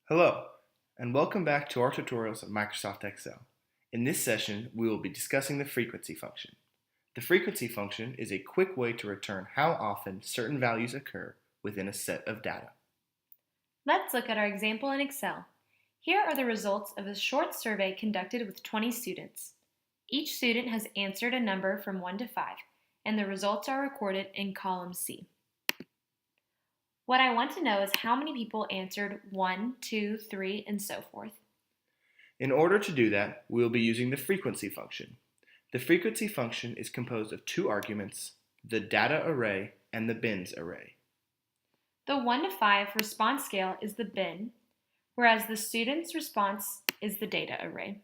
Hello, and welcome back to our tutorials of Microsoft Excel. In this session, we will be discussing the frequency function. The frequency function is a quick way to return how often certain values occur within a set of data. Let's look at our example in Excel. Here are the results of a short survey conducted with 20 students. Each student has answered a number from 1 to 5, and the results are recorded in column C. What I want to know is how many people answered 1, 2, 3, and so forth. In order to do that, we will be using the frequency function. The frequency function is composed of two arguments, the data array and the bins array. The 1 to 5 response scale is the bin, whereas the student's response is the data array.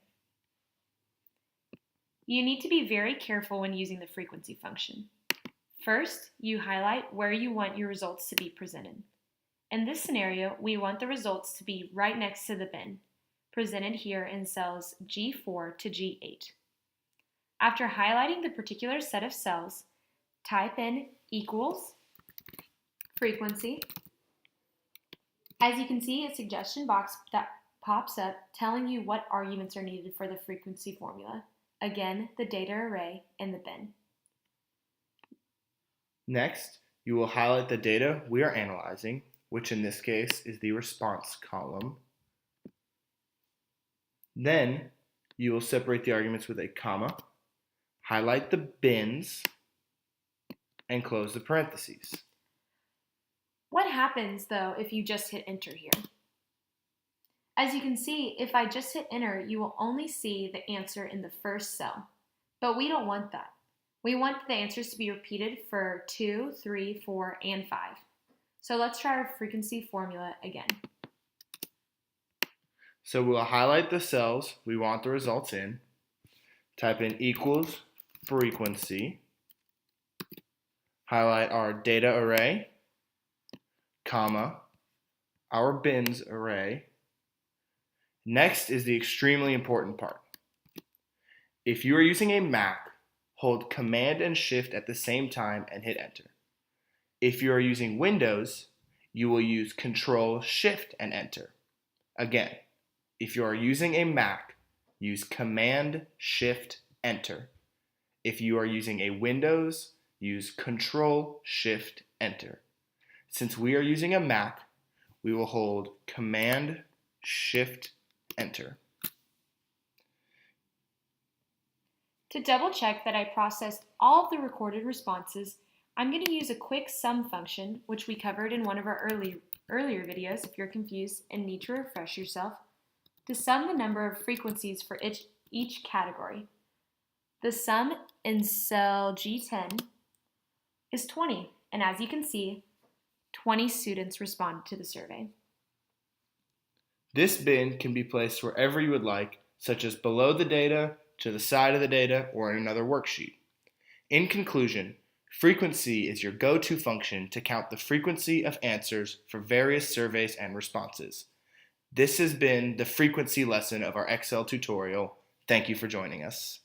You need to be very careful when using the frequency function. First, you highlight where you want your results to be presented. In this scenario, we want the results to be right next to the bin, presented here in cells G4 to G8. After highlighting the particular set of cells, type in equals frequency. As you can see, a suggestion box that pops up telling you what arguments are needed for the frequency formula. Again, the data array and the bin. Next, you will highlight the data we are analyzing, which in this case is the response column. Then, you will separate the arguments with a comma, highlight the bins, and close the parentheses. What happens, though, if you just hit enter here? As you can see, if I just hit enter, you will only see the answer in the first cell. But we don't want that. We want the answers to be repeated for 2, 3, 4, and 5. So let's try our frequency formula again. So we'll highlight the cells we want the results in, type in equals frequency, highlight our data array, comma, our bins array. Next is the extremely important part. If you are using a Mac, hold Command and Shift at the same time and hit enter. If you are using Windows, you will use Control Shift and enter. Again, if you are using a Mac, use Command Shift enter. If you are using a Windows, use Control Shift enter. Since we are using a Mac, we will hold Command Shift enter. To double check that I processed all of the recorded responses, I'm going to use a quick sum function, which we covered in one of our earlier videos if you're confused and need to refresh yourself, to sum the number of frequencies for each category. The sum in cell G10 is 20, and as you can see, 20 students responded to the survey. This bin can be placed wherever you would like, such as below the data, to the side of the data, or in another worksheet. In conclusion, frequency is your go-to function to count the frequency of answers for various surveys and responses. This has been the frequency lesson of our Excel tutorial. Thank you for joining us.